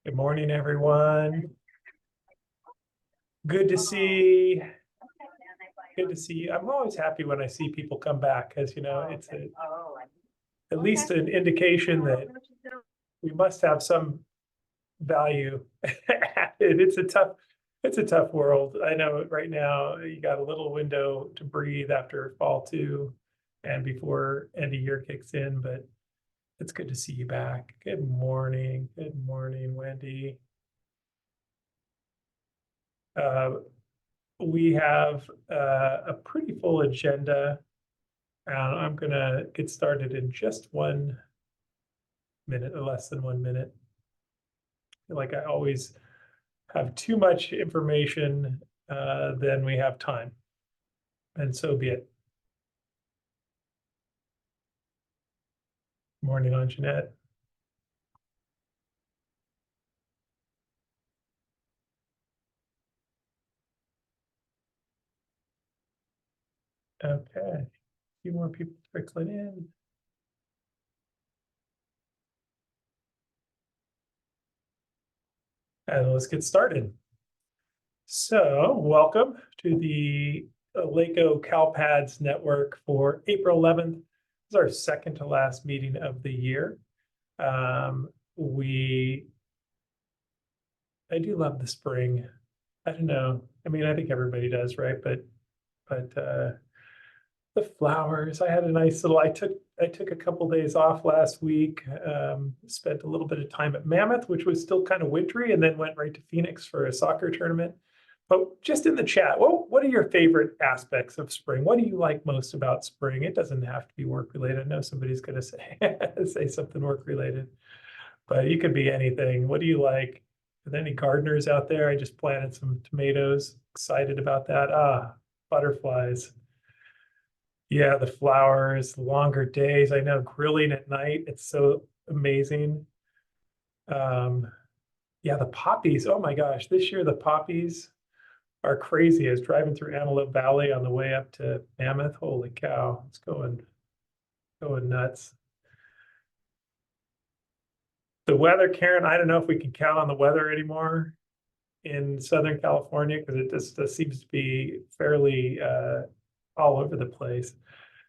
Good morning, everyone. Good to see. Good to see you. I'm always happy when I see people come back because it's at least an indication that we must have some value added. It's a tough world. I know right now you got a little window to breathe after fall two and before end of year kicks in, but it's good to see you back. Good morning. Good morning, Wendy. We have a pretty full agenda, and I'm going to get started in just 1 minute or less than 1 minute. I feel like I always have too much information, then we have time, and so be it. Morning, Anjanette. Okay, a few more people trickling in. And let's get started. So, welcome to the LACOE CALPADS network for April 11th. This is our second to last meeting of the year. I do love the spring. I don't know. I mean, I think everybody does, right? But the flowers. I had a nice little. I took a couple days off last week. Spent a little bit of time at Mammoth, which was still kind of wintry, and then went right to Phoenix for a soccer tournament. But just in the chat, what are your favorite aspects of spring? What do you like most about spring? It doesn't have to be work related. I know somebody's going to say say something work related, but you could be anything. What do you like? Are there any gardeners out there? I just planted some tomatoes. Excited about that. Butterflies. Yeah, the flowers, longer days. I know grilling at night, it's so amazing. Yeah, the poppies. Oh my gosh, this year the poppies are crazy. I was driving through Antelope Valley on the way up to Mammoth. Holy cow, it's going nuts. The weather, Karen, I don't know if we can count on the weather anymore in Southern California because it just seems to be fairly all over the place.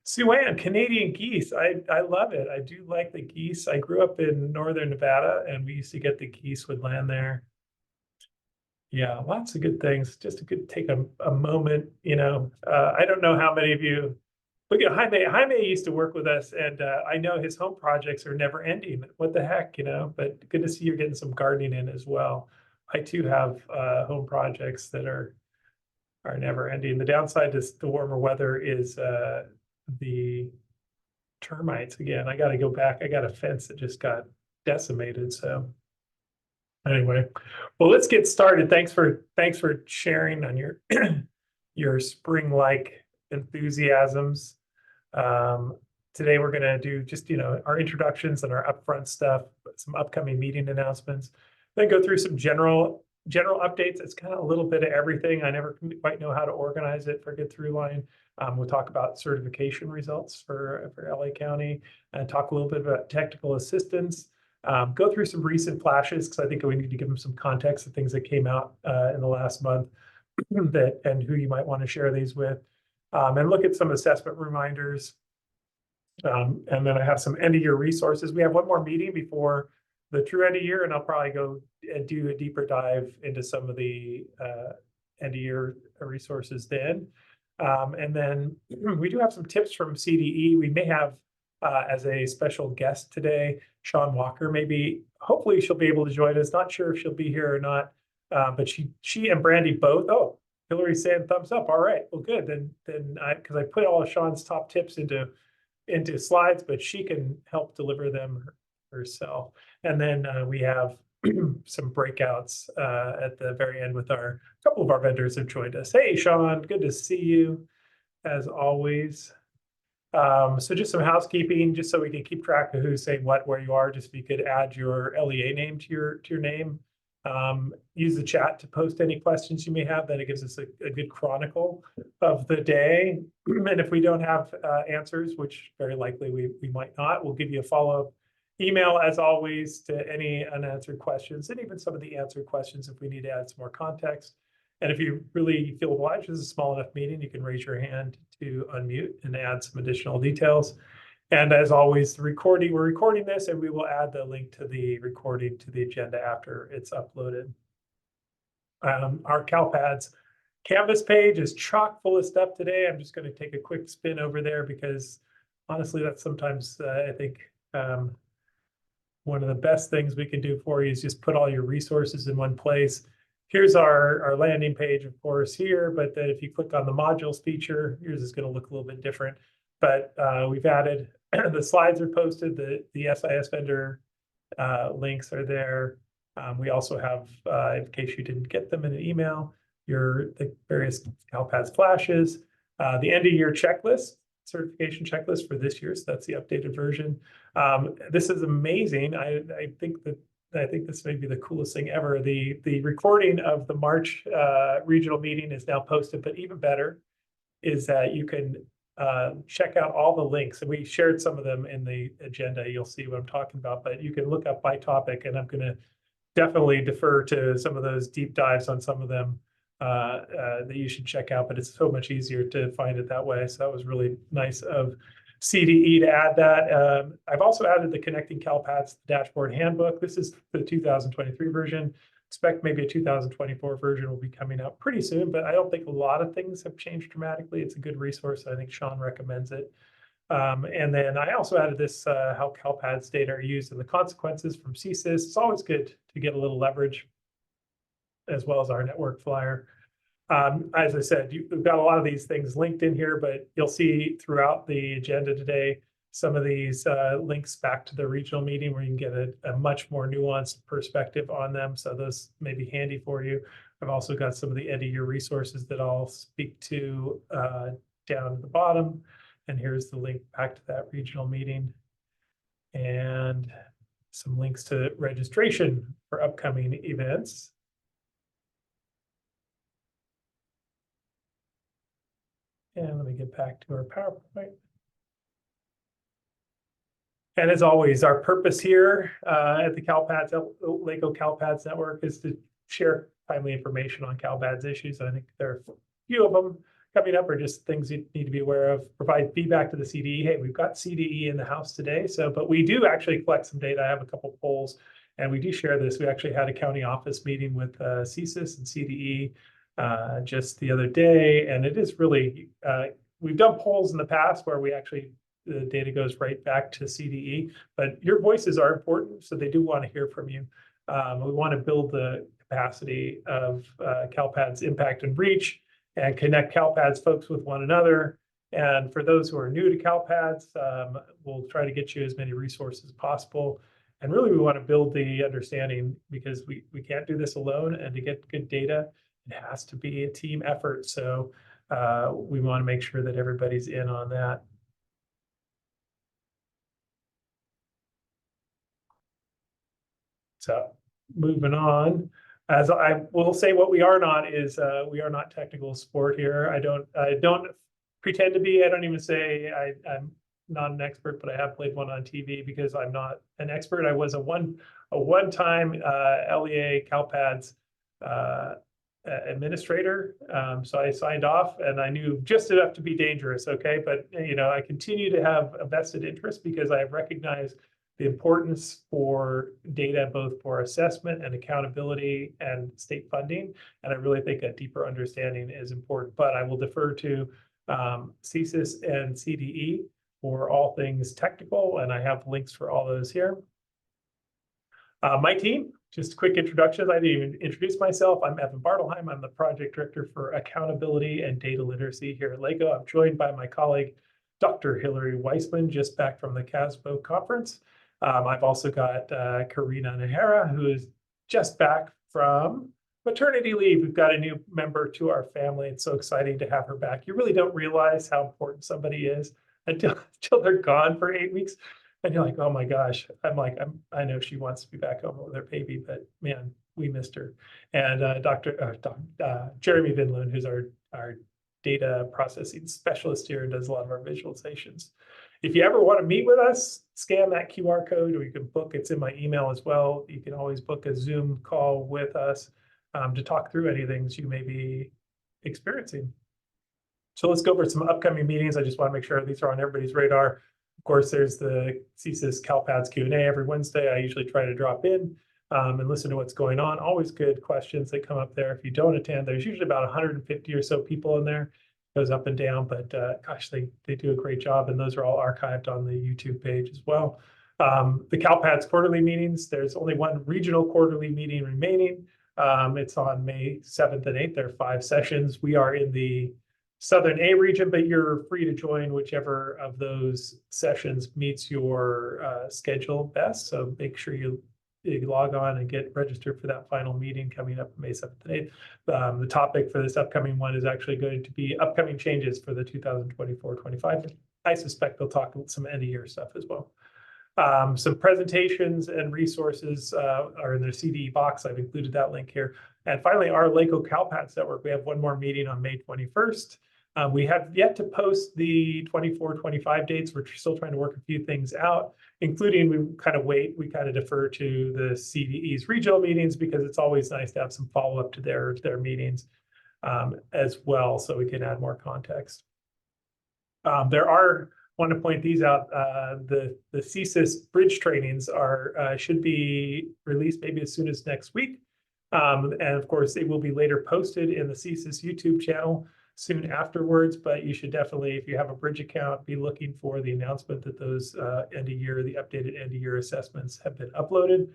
Sue Ann, Canadian geese. I love it. I do like the geese. I grew up in northern Nevada and we used to get the geese would land there. Yeah, lots of good things. Just to take a moment, I don't know how many of you look at Jaime. Jaime used to work with us, and I know his home projects are never ending. What the heck, But good to see you're getting some gardening in as well. I too have home projects that are never ending. The downside to the warmer weather is the termites again. I got to go back. I got a fence that just got decimated. So anyway, well, let's get started. Thanks for sharing on your your spring-like enthusiasms. Today we're going to do just our introductions and our upfront stuff, some upcoming meeting announcements, then go through some general updates. It's kind of a little bit of everything. I never quite know how to organize it for a good through line. We'll talk about certification results for LA County and talk a little bit about technical assistance. Go through some recent flashes because I think we need to give them some context of things that came out in the last month and who you might want to share these with, and look at some assessment reminders. And then I have some end of year resources. We have one more meeting before the true end of year, and I'll probably go and do a deeper dive into some of the end of year resources then. And then we do have some tips from CDE. We may have as a special guest today, Sean Walker. Maybe, hopefully she'll be able to join us. Not sure if she'll be here or not, but she and Brandy both. Oh, Hillary's saying thumbs up. All right, well, good. Then because I put all of Sean's top tips into slides, but she can help deliver them herself. And then we have some breakouts at the very end with a couple of our vendors have joined us. Hey, Sean, good to see you as always. So just some housekeeping, just so we can keep track of who's saying what, where you are. Just if you could add your LEA name to your name. Use the chat to post any questions you may have. Then it gives us a good chronicle of the day. And if we don't have answers, which very likely we might not, we'll give you a follow-up email, as always, to any unanswered questions, and even some of the answered questions if we need to add some more context. And if you really feel obliged, this is a small enough meeting, you can raise your hand to unmute and add some additional details. And as always, we're recording this, and we will add the link to the recording to the agenda after it's uploaded. Our CalPADS Canvas page is chock full of stuff today. I'm just going to take a quick spin over there because honestly, that's sometimes I think one of the best things we can do for you is just put all your resources in one place. Here's our landing page, of course, here, but then if you click on the modules feature, yours is going to look a little bit different. But we've added, the slides are posted, the SIS vendor links are there. We also have, in case you didn't get them in an email, the various CalPADS flashes, the end of year checklist, certification checklist for this year. So that's the updated version. This is amazing. I think this may be the coolest thing ever. The recording of the March regional meeting is now posted, but even better is that you can check out all the links. And we shared some of them in the agenda. You'll see what I'm talking about, but you can look up by topic, and I'm going to definitely defer to some of those deep dives on some of them that you should check out, but it's so much easier to find it that way. So that was really nice of CDE to add that. I've also added the Connecting CalPADS Dashboard Handbook. This is the 2023 version. Expect maybe a 2024 version will be coming out pretty soon, but I don't think a lot of things have changed dramatically. It's a good resource. I think Sean recommends it. And then I also added this, how CalPADS data are used and the consequences from CSIS. It's always good to get a little leverage, as well as our network flyer. As I said, we've got a lot of these things linked in here, but you'll see throughout the agenda today, some of these links back to the regional meeting where you can get a much more nuanced perspective on them. So those may be handy for you. I've also got some of the end of year resources that I'll speak to down at the bottom. And here's the link back to that regional meeting. And some links to registration for upcoming events. And let me get back to our PowerPoint. And as always, our purpose here at the CalPADS, LACOE CalPADS network is to share timely information on CalPADS issues. I think there are a few of them coming up, or just things you need to be aware of. Provide feedback to the CDE. Hey, we've got CDE in the house today. But we do actually collect some data. I have a couple polls, and we do share this. We actually had a county office meeting with CSIS and CDE just the other day, and it is really, we've done polls in the past where we actually, the data goes right back to CDE, but your voices are important, so they do want to hear from you. We want to build the capacity of CalPADS impact and reach, and connect CalPADS folks with one another. And for those who are new to CalPADS, we'll try to get you as many resources as possible. And really, we want to build the understanding, because we can't do this alone, and to get good data, it has to be a team effort. So we want to make sure that everybody's in on that. So moving on, as I will say, what we are not is we are not technical support here. I don't pretend to be. I don't even say I'm not an expert, but I have played one on TV because I'm not an expert. I was a one-time LEA CalPADS administrator. So I signed off, and I knew just enough to be dangerous. Okay. But, I continue to have a vested interest because I have recognized the importance for data, both for assessment and accountability and state funding. And I really think a deeper understanding is important, but I will defer to CSIS and CDE for all things technical. And I have links for all those here. My team, just a quick introduction. I didn't even introduce myself. I'm Evan Bartelheim. I'm the project director for accountability and data literacy here at LACOE. I'm joined by my colleague, Dr. Hillary Weissman, just back from the CASBO conference. I've also got Karina Nahara, who is just back from maternity leave. We've got a new member to our family. It's so exciting to have her back. You really don't realize how important somebody is until they're gone for 8 weeks. And you're like, oh my gosh. I know she wants to be back home with her baby, but man, we missed her. And Jeremy Vinlund, who's our data processing specialist here and does a lot of our visualizations. If you ever want to meet with us, scan that QR code, or you can book, it's in my email as well. You can always book a Zoom call with us to talk through any things you may be experiencing. So let's go over some upcoming meetings. I just want to make sure these are on everybody's radar. Of course, there's the CSIS CalPADS Q&A every Wednesday. I usually try to drop in and listen to what's going on. Always good questions that come up there. If you don't attend, there's usually about 150 or so people in there. It goes up and down, but gosh, they do a great job, and those are all archived on the YouTube page as well. The CalPADS quarterly meetings, there's only one regional quarterly meeting remaining. It's on May 7th and 8th. There are 5 sessions. We are in the Southern A region, but you're free to join whichever of those sessions meets your schedule best. So make sure you log on and get registered for that final meeting coming up May 7th and 8th. The topic for this upcoming one is actually going to be upcoming changes for the 2024-25. I suspect they'll talk some end of year stuff as well. Some presentations and resources are in their CDE box. I've included that link here. And finally, our LACOE CalPADS network. We have one more meeting on May 21st. We have yet to post the 24-25 dates. We're still trying to work a few things out, including we kind of defer to the CDE's regional meetings, because it's always nice to have some follow-up to their meetings as well, so we can add more context. Want to point these out. The CSIS bridge trainings should be released maybe as soon as next week. And of course, it will be later posted in the CSIS YouTube channel soon afterwards, but you should definitely, if you have a bridge account, be looking for the announcement that those the updated end of year assessments have been uploaded.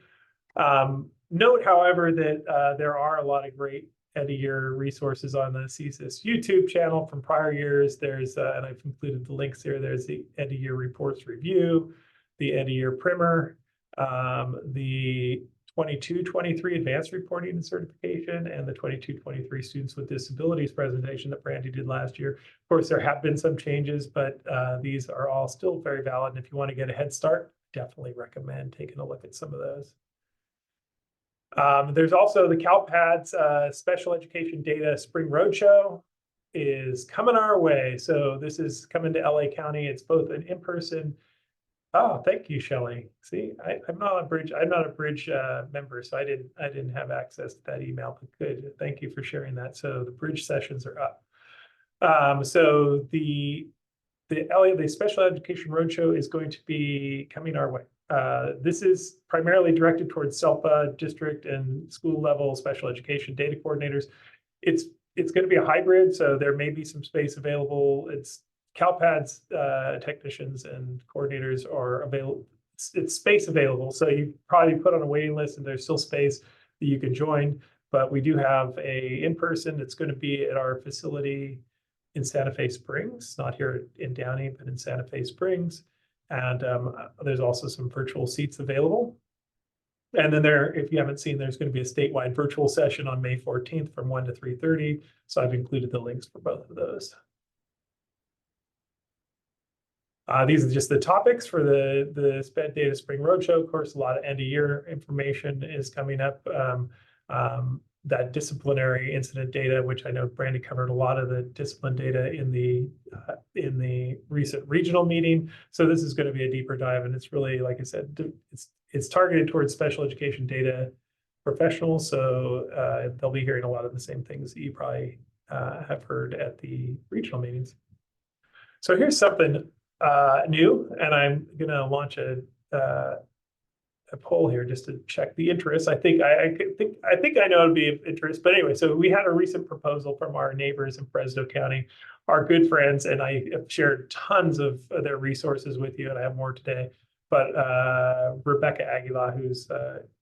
Note, however, that there are a lot of great end of year resources on the CSIS YouTube channel from prior years. There's, and I've included the links here. There's the end of year reports review, the end of year primer, the 22-23 advanced reporting and certification, and the 22-23 students with disabilities presentation that Brandy did last year. Of course, there have been some changes, but these are all still very valid. And if you want to get a head start, definitely recommend taking a look at some of those. There's also the CalPADS Special Education Data Spring Roadshow is coming our way. So this is coming to LA County. It's both an in-person. Oh, thank you, Shelley. See, I'm not a bridge member, so I didn't have access to that email. But good, thank you for sharing that. So the bridge sessions are up. So the Special Education Roadshow is going to be coming our way. This is primarily directed towards SELPA district and school level special education data coordinators. It's going to be a hybrid, so there may be some space available. It's CalPADS technicians and coordinators are available. It's space available, so you probably put on a waiting list and there's still space that you can join. But we do have a in-person. It's going to be at our facility in Santa Fe Springs, not here in Downey, but in Santa Fe Springs. And there's also some virtual seats available. And then if you haven't seen, there's going to be a statewide virtual session on May 14th from 1 to 3:30. So I've included the links for both of those. These are just the topics for the SPED Data Spring Roadshow. Of course, a lot of end of year information is coming up. That disciplinary incident data, which I know Brandy covered a lot of the discipline data in the recent regional meeting. So this is going to be a deeper dive, and it's really, like I said, it's targeted towards special education data professionals. So they'll be hearing a lot of the same things that you probably have heard at the regional meetings. So here's something new, and I'm going to launch a poll here just to check the interest. I think I know it'll be of interest, but anyway, so we had a recent proposal from our neighbors in Fresno County, our good friends, and I have shared tons of their resources with you, and I have more today. But Rebecca Aguilar, who's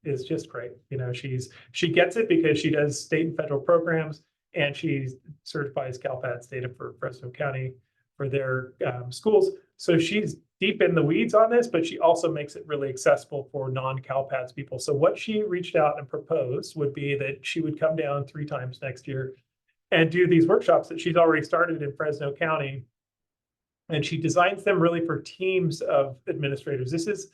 is just great. You know, she gets it because she does state and federal programs, and she certifies CalPADS data for Fresno County for their schools. So she's deep in the weeds on this, but she also makes it really accessible for non-CalPADS people. So what she reached out and proposed would be that she would come down 3 times next year and do these workshops that she's already started in Fresno County. And she designs them really for teams of administrators. This is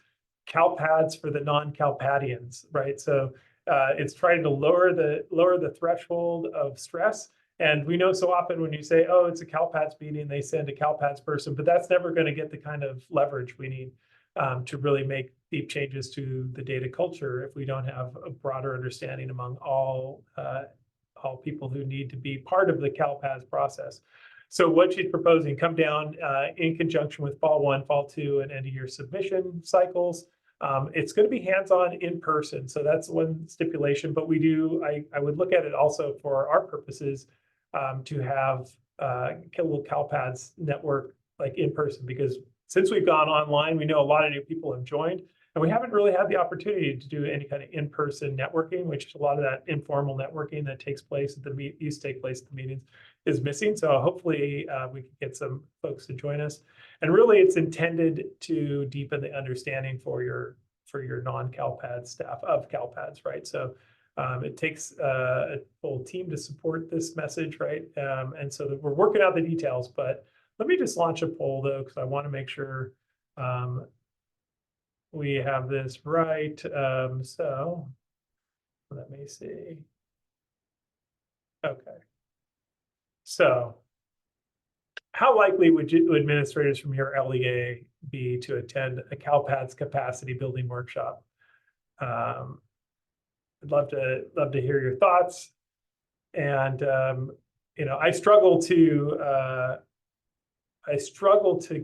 CalPADS for the non-CalPADians, right? So it's trying to lower the threshold of stress And we know so often when you say, oh, it's a CALPADS meeting, they send a CALPADS person, but that's never going to get the kind of leverage we need to really make deep changes to the data culture if we don't have a broader understanding among all people who need to be part of the CALPADS process. So what she's proposing, come down in conjunction with Fall 1, Fall 2, and end-of-year submission cycles. It's going to be hands-on in person. So that's one stipulation, but I would look at it also for our purposes to have a little CALPADS network like in person, because since we've gone online, we know a lot of new people have joined, and we haven't really had the opportunity to do any kind of in-person networking, which a lot of that informal networking that takes place at the used to take place at the meetings is missing. So hopefully we can get some folks to join us. And really, it's intended to deepen the understanding for your non-CALPADS staff of CALPADS, right? So it takes a full team to support this message, right? And so we're working out the details, but let me just launch a poll though, because I want to make sure we have this right. So let me see. Okay. So how likely would administrators from your LEA be to attend a CALPADS capacity building workshop? I'd love to hear your thoughts. And I struggle to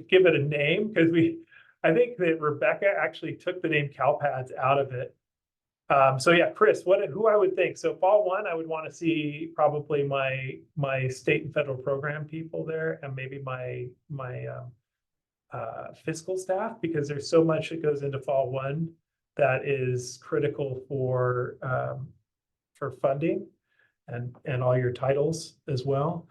give it a name, because I think that Rebecca actually took the name CALPADS out of it. So yeah, Chris, who I would think. So Fall 1, I would want to see probably my state and federal program people there, and maybe my fiscal staff, because there's so much that goes into Fall 1 that is critical for funding and all your titles as well.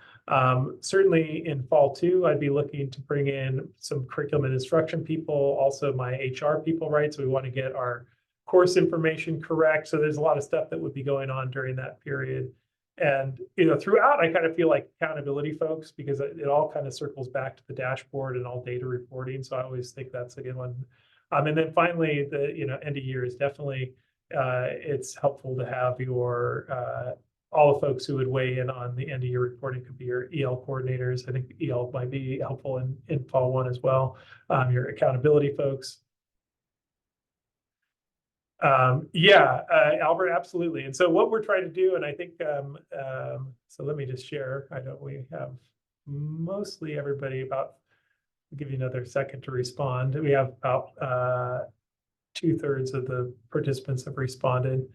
Certainly in Fall 2, I'd be looking to bring in some curriculum and instruction people, also my HR people, right? So we want to get our course information correct. So there's a lot of stuff that would be going on during that period. And throughout, I kind of feel like accountability folks, because it all kind of circles back to the dashboard and all data reporting. So I always think that's a good one. And then finally, the end of year is definitely it's helpful to have your all the folks who would weigh in on the end of year reporting. Could be your EL coordinators. I think EL might be helpful in Fall 1 as well. Your accountability folks. Albert, absolutely. And so what we're trying to do, and I think, so let me just share. I know we have mostly everybody I'll give you another second to respond. We have about 2/3 of the participants have responded.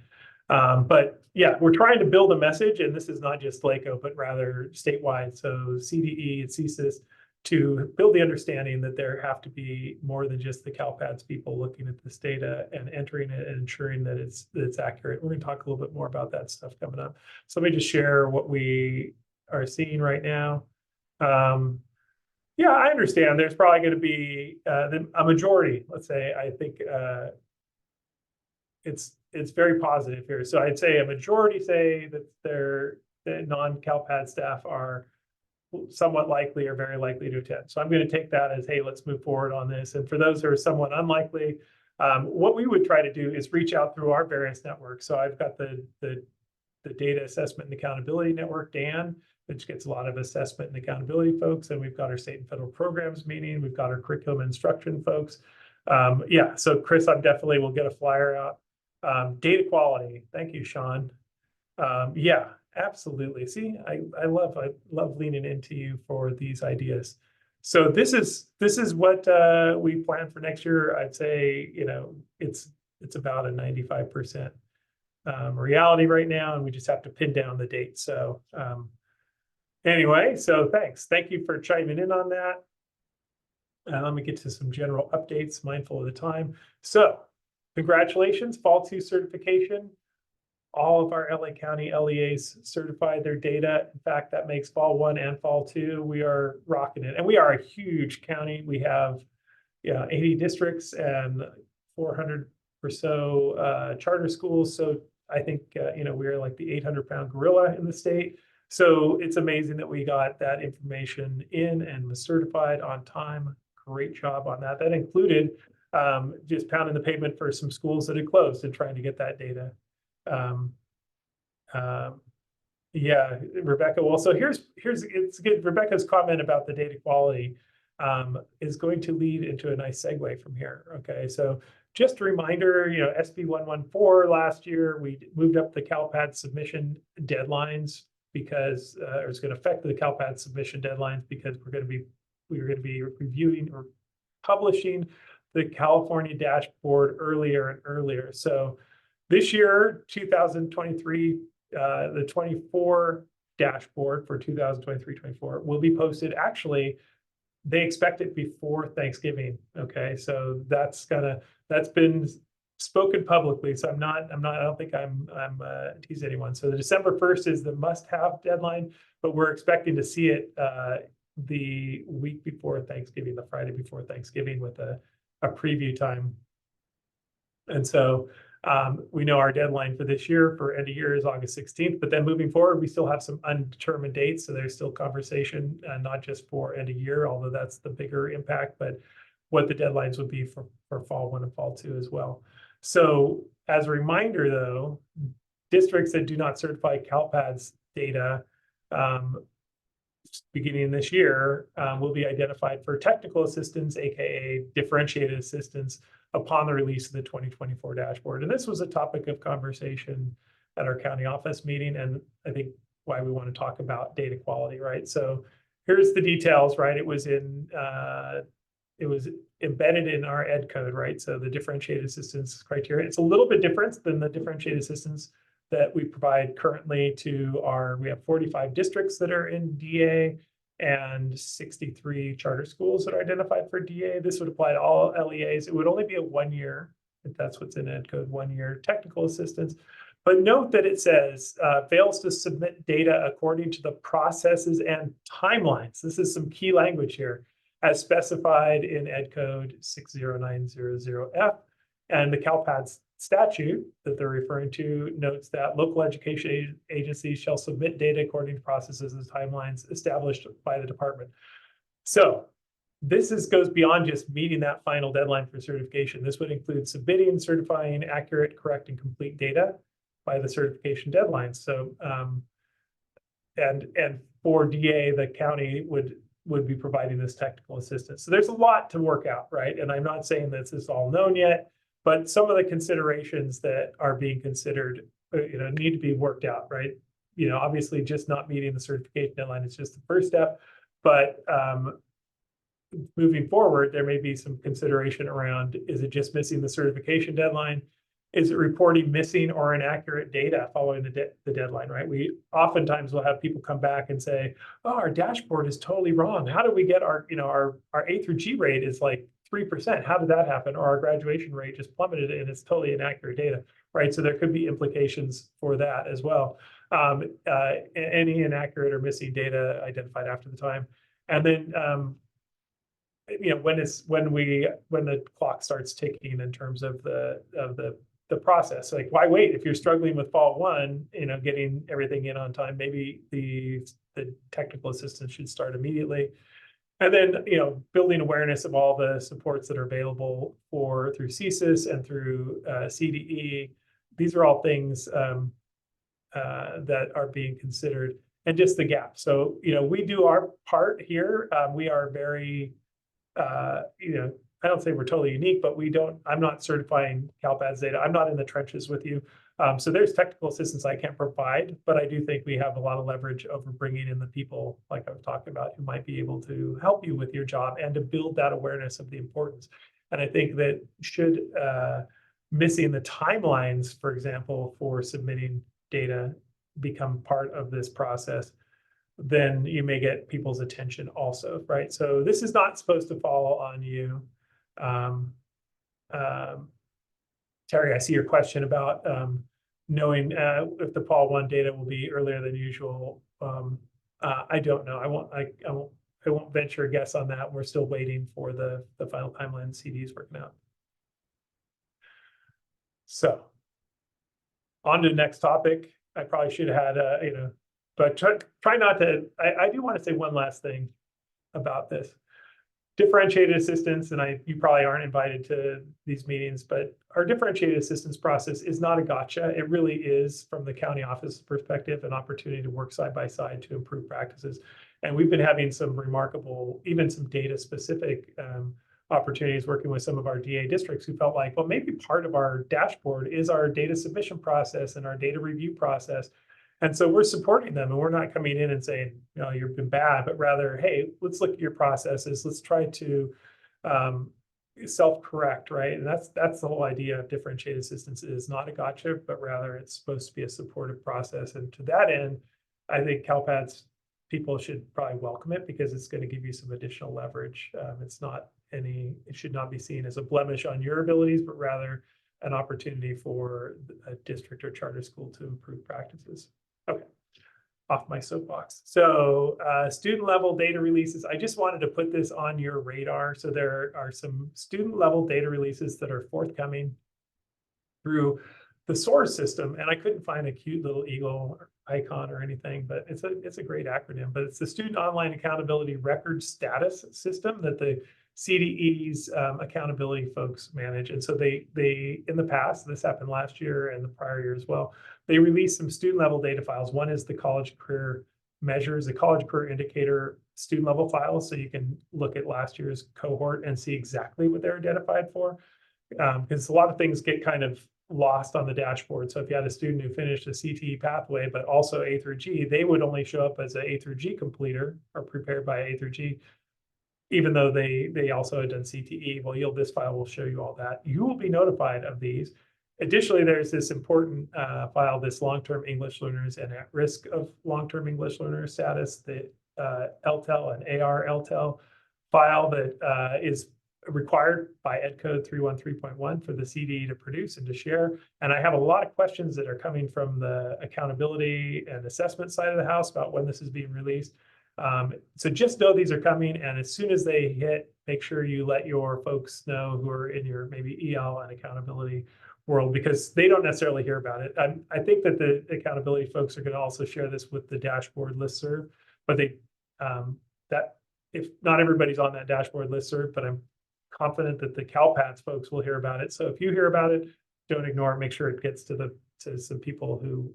But yeah, we're trying to build a message, and this is not just LACOE, but rather statewide. So CDE and CSIS, to build the understanding that there have to be more than just the CALPADS people looking at this data and entering it and ensuring that it's accurate. We're going to talk a little bit more about that stuff coming up. So let me just share what we are seeing right now. Yeah, I understand there's probably going to be a majority, let's say. I think it's very positive here. So I'd say a majority say that the non-CALPADS staff are somewhat likely or very likely to attend. So I'm going to take that as, hey, let's move forward on this. And for those who are somewhat unlikely, what we would try to do is reach out through our various networks. So I've got the Data Assessment and Accountability Network, Dan, which gets a lot of assessment and accountability folks. And we've got our state and federal programs meeting. We've got our curriculum instruction folks. Yeah, so Chris, I'm definitely will get a flyer out. Data quality. Thank you, Sean. Yeah, absolutely. See, I love leaning into you for these ideas. So this is what we plan for next year. I'd say, it's about a 95% reality right now, and we just have to pin down the date. So anyway, so thank you for chiming in on that. Let me get to some general updates, mindful of the time. So congratulations, Fall 2 certification. All of our LA County LEAs certified their data. In fact, that makes Fall 1 and Fall 2. We are rocking it. And we are a huge county. We have 80 districts and 400 or so charter schools. So I think, we're like the 800-pound gorilla in the state. So it's amazing that we got that information in and was certified on time. Great job on that. That included just pounding the pavement for some schools that had closed and trying to get that data. Yeah, Rebecca. Well, so it's good. Rebecca's comment about the data quality is going to lead into a nice segue from here. Okay, so just a reminder, SB 114 last year, we moved up the CalPAD submission deadlines because it was going to affect the CalPAD submission deadlines because we were going to be reviewing or publishing the California dashboard earlier and earlier. So this year, 2023, the 24 dashboard for 2023-24 will be posted. Actually, they expect it before Thanksgiving. Okay, so that's been spoken publicly. So I don't think I'm teasing anyone. So the December 1st is the must-have deadline, but we're expecting to see it the week before Thanksgiving, the Friday before Thanksgiving, with a preview time. And so we know our deadline for this year for end of year is August 16th, but then moving forward, we still have some undetermined dates. So there's still conversation, not just for end of year, although that's the bigger impact, but what the deadlines would be for fall 1 and fall 2 as well. So as a reminder, though, districts that do not certify CalPADS data beginning this year will be identified for technical assistance, aka differentiated assistance, upon the release of the 2024 dashboard. And this was a topic of conversation at our county office meeting, and I think why we want to talk about data quality, right? So here's the details, right? It was embedded in our ed code, right? So the differentiated assistance criteria, it's a little bit different than the differentiated assistance that we provide currently to we have 45 districts that are in DA and 63 charter schools that are identified for DA. This would apply to all LEAs. It would only be a 1 year, if that's what's in ed code, 1 year technical assistance. But note that it says fails to submit data according to the processes and timelines. This is some key language here, as specified in ed code 60900F. And the CalPADS statute that they're referring to notes that local education agencies shall submit data according to processes and timelines established by the department. So this goes beyond just meeting that final deadline for certification. This would include submitting and certifying accurate, correct, and complete data by the certification deadline. So and for DA, the county would be providing this technical assistance. So there's a lot to work out, right? And I'm not saying that this is all known yet, but some of the considerations that are being considered, need to be worked out, right? Obviously, just not meeting the certification deadline is just the first step, but moving forward, there may be some consideration around: is it just missing the certification deadline? Is it reporting missing or inaccurate data following the deadline, right? We oftentimes will have people come back and say, "Oh, our dashboard is totally wrong. How do we get our A through G rate is like 3%. How did that happen?" Or our graduation rate just plummeted and it's totally inaccurate data, right? So there could be implications for that as well. Any inaccurate or missing data identified after the time. And then, when the clock starts ticking in terms of the process, like, why wait? If you're struggling with fall 1, getting everything in on time, maybe the technical assistance should start immediately. And then, building awareness of all the supports that are available through CSIS and through CDE. These are all things that are being considered, and just the gap. So, we do our part here. We are very, I don't say we're totally unique, but I'm not certifying CalPADS data. I'm not in the trenches with you. So there's technical assistance I can't provide, but I do think we have a lot of leverage over bringing in the people, like I was talking about, who might be able to help you with your job and to build that awareness of the importance. And I think that should missing the timelines, for example, for submitting data become part of this process, then you may get people's attention also, right? So this is not supposed to fall on you. Terry, I see your question about knowing if the fall 1 data will be earlier than usual. I don't know. I won't venture a guess on that. We're still waiting for the final timeline CD's working out. So on to the next topic. I probably should have had but try not to. I do want to say one last thing about this. Differentiated assistance, and you probably aren't invited to these meetings, but our differentiated assistance process is not a gotcha. It really is, from the county office perspective, an opportunity to work side by side to improve practices. And we've been having some remarkable, even some data specific opportunities working with some of our DA districts who felt like, well, maybe part of our dashboard is our data submission process and our data review process. And so we're supporting them, and we're not coming in and saying, you know, you've been bad, but rather, hey, let's look at your processes. Let's try to self-correct, right? And that's the whole idea of differentiated assistance. It is not a gotcha, but rather it's supposed to be a supportive process. And to that end, I think CALPADS people should probably welcome it because it's going to give you some additional leverage. It should not be seen as a blemish on your abilities, but rather an opportunity for a district or charter school to improve practices. Okay, off my soapbox. So student level data releases, I just wanted to put this on your radar. So there are some student level data releases that are forthcoming through the SOAR system. And I couldn't find a cute little eagle icon or anything, but it's a great acronym, but it's the Student Online Accountability Record Status System that the CDE's accountability folks manage. And so they in the past, this happened last year and the prior year as well, they released some student level data files. One is the college career measures, the college career indicator student level files. So you can look at last year's cohort and see exactly what they're identified for. Because a lot of things get kind of lost on the dashboard. So if you had a student who finished a CTE pathway, but also A through G, they would only show up as an A through G completer or prepared by A through G, even though they also had done CTE. Well, this file will show you all that. You will be notified of these. Additionally, there's this important file, this long-term English learners and at risk of long-term English learner status, the LTEL and AR LTEL file that is required by Ed Code 313.1 for the CDE to produce and to share. And I have a lot of questions that are coming from the accountability and assessment side of the house about when this is being released. So just know these are coming, and as soon as they hit, make sure you let your folks know who are in your maybe EL and accountability world, because they don't necessarily hear about it. I think that the accountability folks are going to also share this with the dashboard listserv, but if not everybody's on that dashboard listserv, but I'm confident that the CALPADS folks will hear about it. So if you hear about it, don't ignore it. Make sure it gets to some people who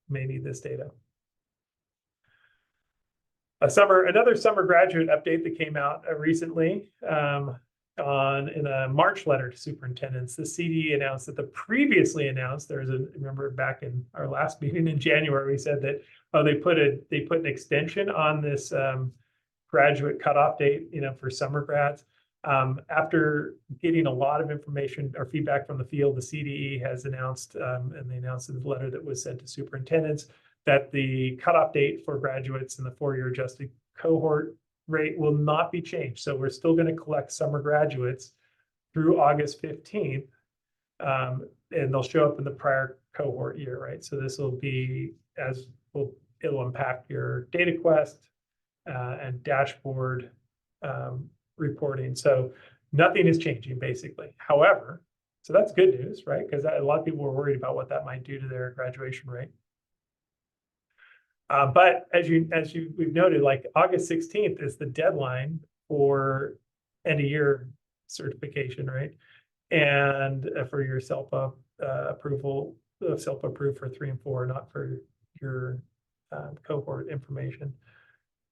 may need this data. Another summer graduate update that came out recently in a March letter to superintendents. The CDE announced that the previously announced, remember back in our last meeting in January, we said that they put an extension on this graduate cutoff date, for summer grads. After getting a lot of information or feedback from the field, the CDE has announced, and they announced in the letter that was sent to superintendents, that the cutoff date for graduates in the four-year adjusted cohort rate will not be changed. So we're still going to collect summer graduates through August 15th, and they'll show up in the prior cohort year, right? So this will be it'll impact your data quest and dashboard reporting. So nothing is changing basically. However, so that's good news, right? Because a lot of people were worried about what that might do to their graduation rate. But as we've noted, like August 16th is the deadline for end of year certification, right? And for your self-approval, self-approved for 3 and 4, not for your cohort information.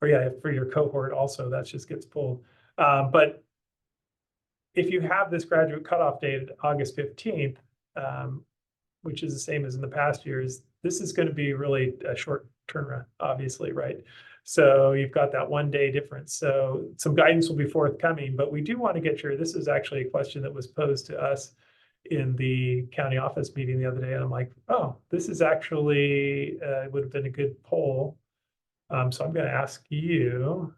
Or yeah, for your cohort also, that just gets pulled. But if you have this graduate cutoff date August 15th, which is the same as in the past years, this is going to be really a short turnaround, obviously, right? So you've got that 1 day difference. So some guidance will be forthcoming, but we do want to get this is actually a question that was posed to us in the county office meeting the other day. And I'm like, oh, this is actually, would have been a good poll. So I'm going to ask you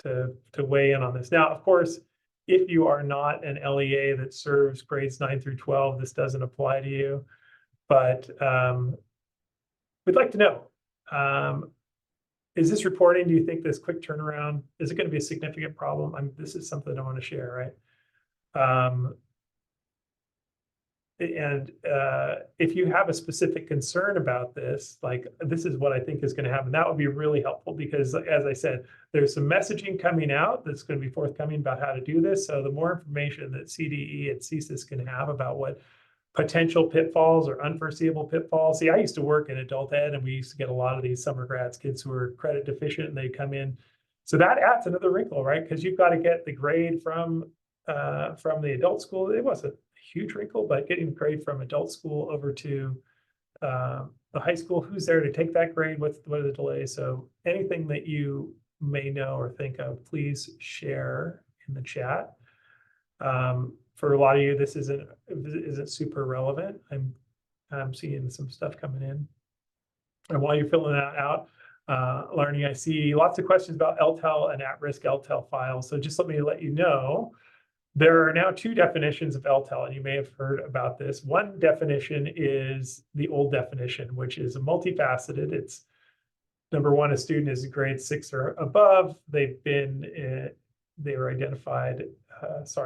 to weigh in on this. Now, of course, if you are not an LEA that serves grades 9 through 12, this doesn't apply to you. But we'd like to know, is this reporting, do you think this quick turnaround, is it going to be a significant problem? This is something I want to share, right? And if you have a specific concern about this, like this is what I think is going to happen, that would be really helpful because, as I said, there's some messaging coming out that's going to be forthcoming about how to do this. So the more information that CDE and CSIS can have about what potential pitfalls or unforeseeable pitfalls. See, I used to work in adult ed, and we used to get a lot of these summer grads, kids who are credit deficient, and they come in. So that adds another wrinkle, right? Because you've got to get the grade from the adult school. It wasn't a huge wrinkle, but getting the grade from adult school over to the high school, who's there to take that grade? What are the delays? So anything that you may know or think of, please share in the chat. For a lot of you, this isn't super relevant. I'm seeing some stuff coming in. And while you're filling that out, learning, I see lots of questions about LTEL and at-risk LTEL files. So just let me let you know, there are now two definitions of LTEL, and you may have heard about this. One definition is the old definition, which is multifaceted. It's number one, a student is grade 6 or above. They were identified,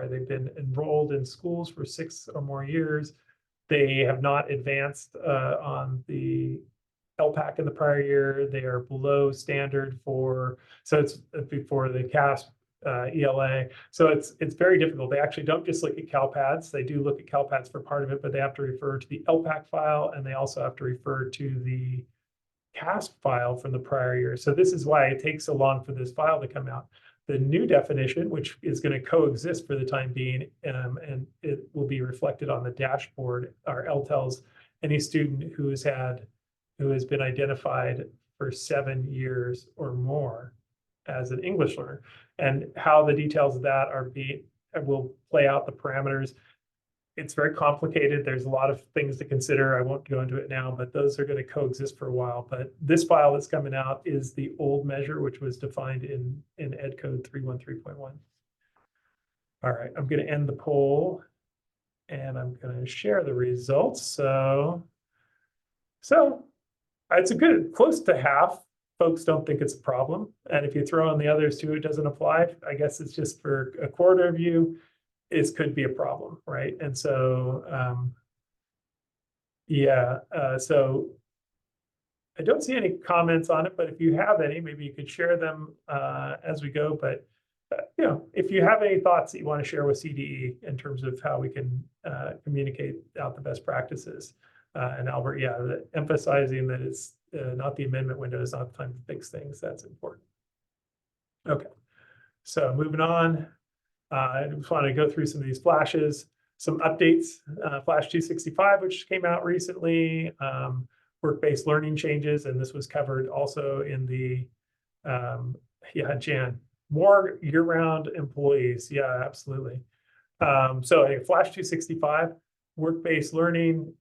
they've been enrolled in schools for 6 or more years. They have not advanced on the LPAC in the prior year. They are below standard so it's before the CASP ELA. So it's very difficult. They actually don't just look at CALPADS. They do look at CALPADS for part of it, but they have to refer to the LPAC file, and they also have to refer to the CASP file from the prior year. So this is why it takes so long for this file to come out. The new definition, which is going to coexist for the time being, and it will be reflected on the dashboard, are LTELs, any student who has been identified for 7 years or more as an English learner. And how the details of that will play out, the parameters. It's very complicated. There's a lot of things to consider. I won't go into it now, but those are going to coexist for a while. But this file that's coming out is the old measure, which was defined in Ed Code 313.1. All right, I'm going to end the poll, and I'm going to share the results. So it's a good, close to half folks don't think it's a problem. And if you throw in the others too, it doesn't apply. I guess it's just for a quarter of you. It could be a problem, right? And so, so I don't see any comments on it, but if you have any, maybe you could share them as we go. But, if you have any thoughts that you want to share with CDE in terms of how we can communicate out the best practices. And Albert, emphasizing that it's not the amendment window, is not the time to fix things. That's important. Okay, so moving on. I just want to go through some of these flashes, some updates. Flash 265, which came out recently, work-based learning changes, and this was covered also in the, Jan, more year-round employees. Yeah, absolutely. So Flash 265, work-based learning,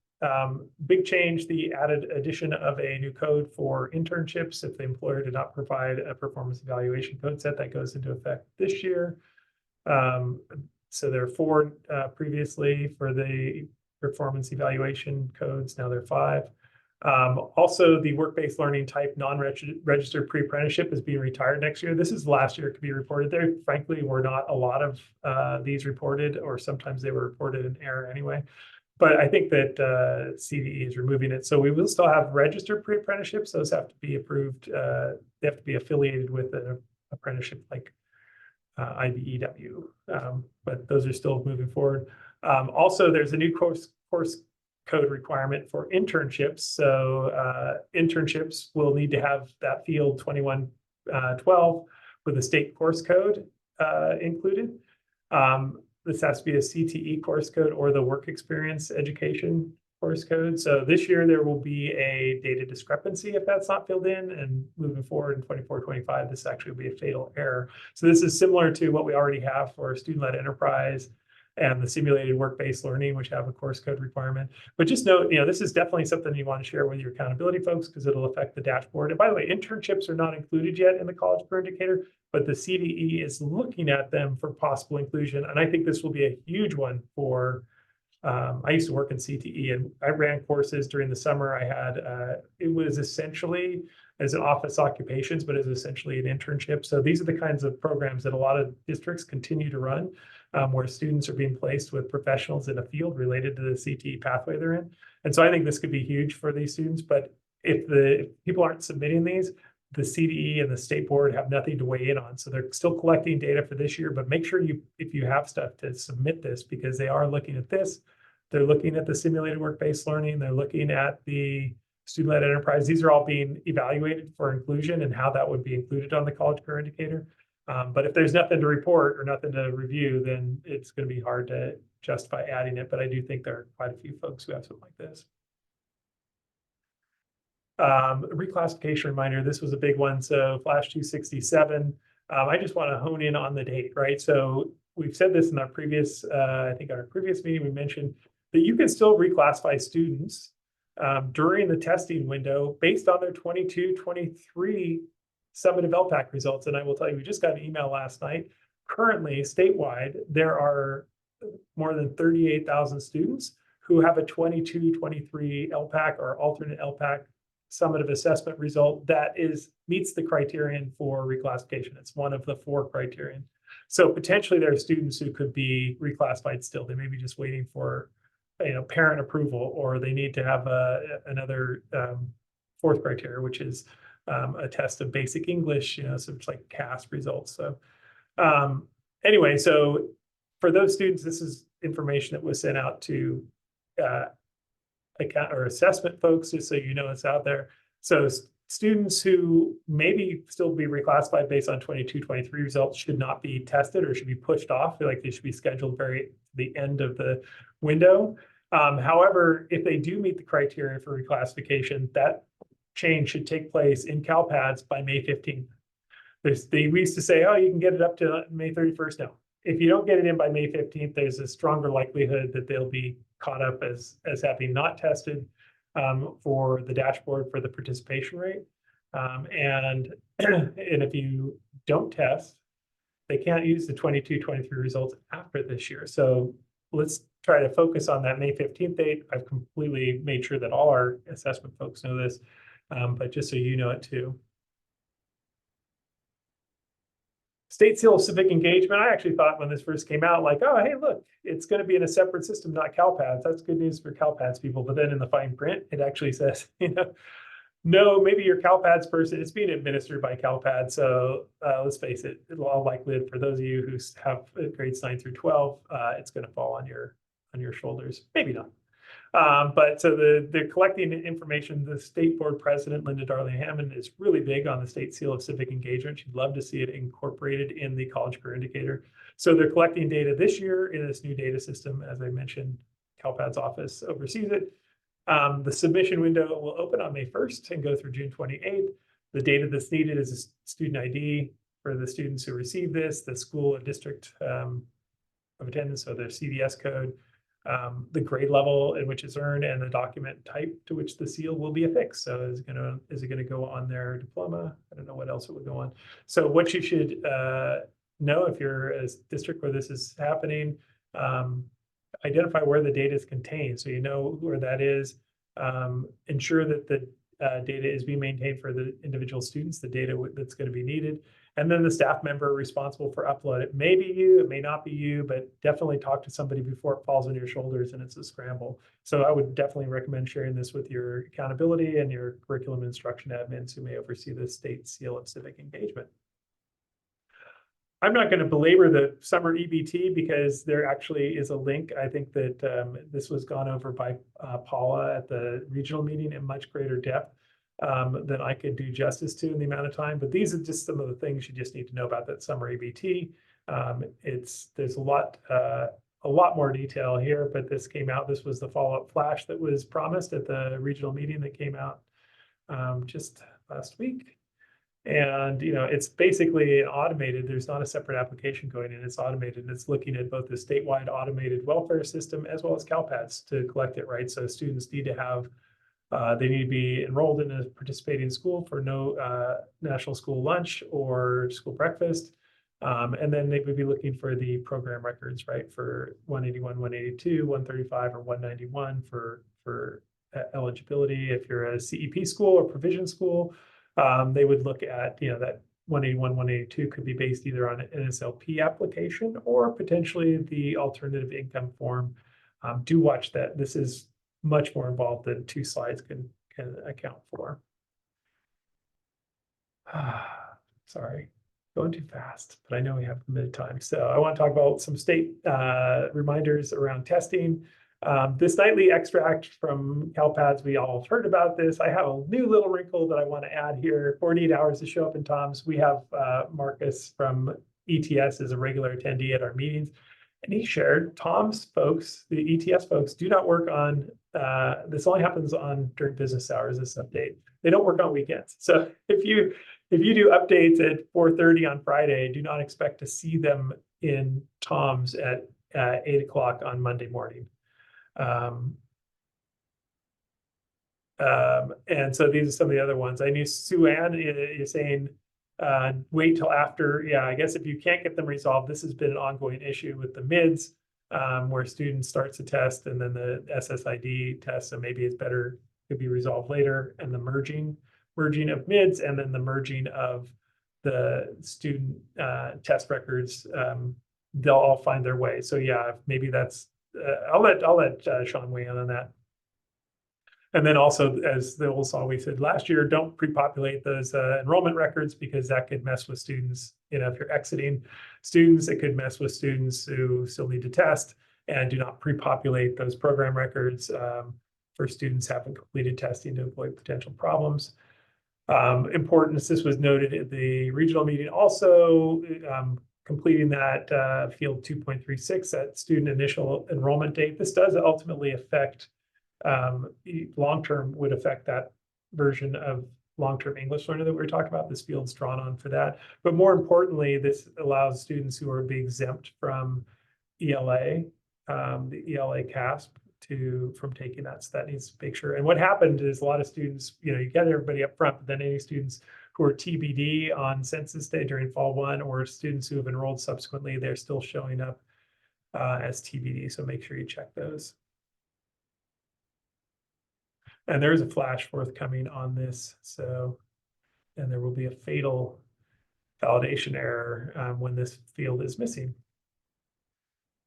big change, the addition of a new code for internships. If the employer did not provide a performance evaluation code set, that goes into effect this year. So there are 4 previously for the performance evaluation codes. Now there are 5. Also, the work-based learning type non-registered pre-apprenticeship is being retired next year. This is the last year it could be reported. There, frankly, were not a lot of these reported, or sometimes they were reported in error anyway. But I think that CDE is removing it. So we will still have registered pre-apprenticeships. Those have to be approved. They have to be affiliated with an apprenticeship like IBEW, but those are still moving forward. Also, there's a new course code requirement for internships. So internships will need to have that field 2112 with a state course code included. This has to be a CTE course code or the work experience education course code. So this year there will be a data discrepancy if that's not filled in, and moving forward in 24-25, this actually will be a fatal error. So this is similar to what we already have for student-led enterprise and the simulated work-based learning, which have a course code requirement. But just note, this is definitely something you want to share with your accountability folks, because it'll affect the dashboard. And by the way, internships are not included yet in the College Career Indicator, but the CDE is looking at them for possible inclusion. And I think this will be a huge one for, I used to work in CTE, and I ran courses during the summer. I had, it was essentially as an office occupations, but it was essentially an internship. So these are the kinds of programs that a lot of districts continue to run. where students are being placed with professionals in a field related to the CTE pathway they're in. And so I think this could be huge for these students, but if people aren't submitting these, the CDE and the state board have nothing to weigh in on. So they're still collecting data for this year, but make sure if you have stuff, to submit this, because they are looking at this. They're looking at the simulated work-based learning. They're looking at the student-led enterprise. These are all being evaluated for inclusion and how that would be included on the college career indicator. But if there's nothing to report or nothing to review, then it's going to be hard to justify adding it. But I do think there are quite a few folks who have something like this. Reclassification reminder, this was a big one. So Flash 267, I just want to hone in on the date, right? So we've said this in our previous, I think our previous meeting, we mentioned that you can still reclassify students during the testing window based on their 22-23 summative LPAC results. And I will tell you, we just got an email last night. Currently, statewide, there are more than 38,000 students who have a 22-23 LPAC or alternate LPAC summative assessment result that meets the criterion for reclassification. It's one of the 4 criterion. So potentially there are students who could be reclassified still. They may be just waiting for parent approval, or they need to have another 4th criteria, which is a test of basic English, so it's like CAS results. So anyway, so for those students, this is information that was sent out to account or assessment folks, just so you know it's out there. So students who maybe still be reclassified based on 22-23 results should not be tested or should be pushed off. Like they should be scheduled the end of the window. However, if they do meet the criteria for reclassification, that change should take place in CALPADS by May 15th. We used to say, oh, you can get it up to May 31st now. If you don't get it in by May 15th, there's a stronger likelihood that they'll be caught up as having not tested for the dashboard for the participation rate. And if you don't test, they can't use the 22-23 results after this year. So let's try to focus on that May 15th date. I've completely made sure that all our assessment folks know this, but just so you know it too. State Seal of Civic Engagement, I actually thought when this first came out, like, oh, hey, look, it's going to be in a separate system, not CALPADS. That's good news for CALPADS people. But then in the fine print, it actually says, no, maybe your CALPADS person, it's being administered by CALPADS. So let's face it, in all likelihood, for those of you who have grades 9 through 12, it's going to fall on your shoulders. Maybe not. But so they're collecting information. The state board president, Linda Darling Hammond, is really big on the State Seal of Civic Engagement. She'd love to see it incorporated in the College Career Indicator. So they're collecting data this year in this new data system. As I mentioned, CALPADS office oversees it. The submission window will open on May 1st and go through June 28th. The data that's needed is a student ID for the students who receive this, the school and district of attendance, so their CDS code, the grade level in which it's earned, and the document type to which the seal will be affixed. So is it gonna go on their diploma? I don't know what else it would go on. So what you should know if you're a district where this is happening, identify where the data is contained, so you know where that is. Ensure that the data is being maintained for the individual students, the data that's going to be needed, and then the staff member responsible for upload. It may be you, it may not be you, but definitely talk to somebody before it falls on your shoulders and it's a scramble. So I would definitely recommend sharing this with your accountability and your curriculum instruction admins who may oversee the State Seal of Civic Engagement. I'm not going to belabor the summer EBT because there actually is a link. I think that this was gone over by Paula at the regional meeting in much greater depth than I could do justice to in the amount of time. But these are just some of the things you just need to know about that summer EBT. There's a lot more detail here, but this came out. This was the follow-up flash that was promised at the regional meeting that came out just last week. And, it's basically automated. There's not a separate application going in. It's automated. And it's looking at both the statewide automated welfare system as well as CALPADS to collect it, right? So students need to have, they need to be enrolled in a participating school for no national school lunch or school breakfast. And then they would be looking for the program records, right? For 181, 182, 135, or 191 for eligibility. If you're a CEP school or provision school, they would look at, that 181, 182 could be based either on an NSLP application or potentially the alternative income form. Do watch that. This is much more involved than 2 slides can account for. Sorry, going too fast, but I know we have limited time. So I want to talk about some state reminders around testing. This nightly extract from CALPADS, we all heard about this. I have a new little wrinkle that I want to add here. 48 hours to show up in Tom's. We have Marcus from ETS as a regular attendee at our meetings. And he shared Tom's folks, the ETS folks, do not work on, this only happens during business hours, this update. They don't work on weekends. So if you do updates at 4:30 on Friday, do not expect to see them in Tom's at 8 o'clock on Monday morning. And so these are some of the other ones. I knew Sue Ann is saying, wait till after. Yeah, I guess if you can't get them resolved, this has been an ongoing issue with the mids, where students starts a test and then the SSID test. So maybe it's better, could be resolved later, and the merging of mids and then the merging of the student test records, they'll all find their way. So yeah, maybe that's, I'll let Sean weigh in on that. And then also, as the old saw we said last year, don't pre-populate those enrollment records, because that could mess with students. You know, if you're exiting students, it could mess with students who still need to test, and do not pre-populate those program records for students haven't completed testing to avoid potential problems. Importance, this was noted at the regional meeting also, completing that field 2.36, that student initial enrollment date. This does ultimately affect, long-term would affect that version of long-term English learner that we were talking about. This field's drawn on for that. But more importantly, this allows students who are being exempt from ELA, the ELA CASP, from taking that. So that needs to make sure. And what happened is a lot of students, you know, you get everybody up front, but then any students who are TBD on census day during fall 1, or students who have enrolled subsequently, they're still showing up as TBD. So make sure you check those. And there's a flash forthcoming on this. So, and there will be a fatal validation error when this field is missing.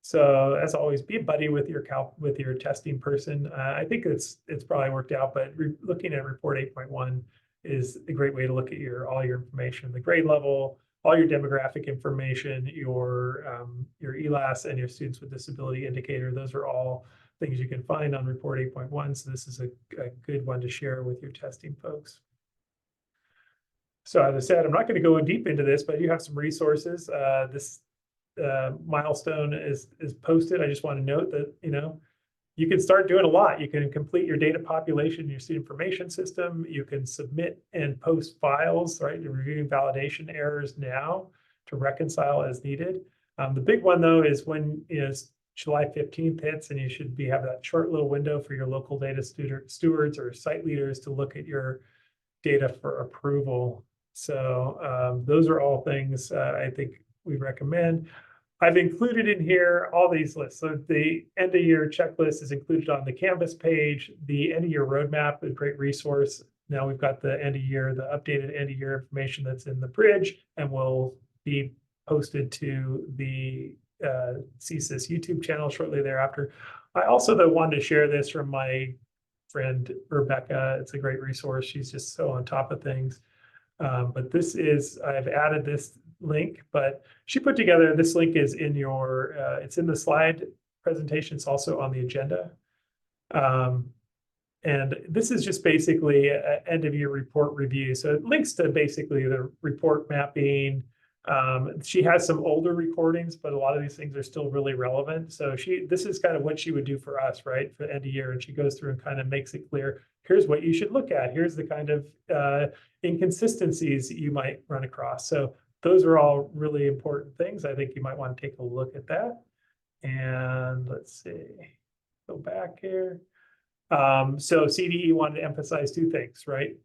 So as always, be a buddy with your testing person. I think it's probably worked out, but looking at report 8.1 is a great way to look at all your information, the grade level, all your demographic information, your ELAS, and your students with disability indicator. Those are all things you can find on report 8.1. So this is a good one to share with your testing folks. So as I said, I'm not going to go deep into this, but you have some resources. This milestone is posted. I just want to note that, you know, you can start doing a lot. You can complete your data population in your student information system. You can submit and post files, right? You're reviewing validation errors now to reconcile as needed. The big one though is when, you know, July 15th hits, and you should have that short little window for your local data stewards or site leaders to look at your data for approval. So those are all things I think we recommend. I've included in here all these lists. So the end of year checklist is included on the Canvas page. The end of year roadmap is a great resource. Now we've got the end of year, the updated end of year information that's in the bridge, and will be posted to the CSIS YouTube channel shortly thereafter. I also though wanted to share this from my friend Rebecca. It's a great resource. She's just so on top of things. But this is, I've added this link, but she put together, this link is in your, it's in the slide presentation. It's also on the agenda. And this is just basically an end of year report review. So it links to basically the report mapping. She has some older recordings, but a lot of these things are still really relevant. So this is kind of what she would do for us, right, for the end of year. And she goes through and kind of makes it clear, here's what you should look at. Here's the kind of inconsistencies that you might run across. So those are all really important things. I think you might want to take a look at that. And let's see, go back here. So CDE wanted to emphasize 2 things, right?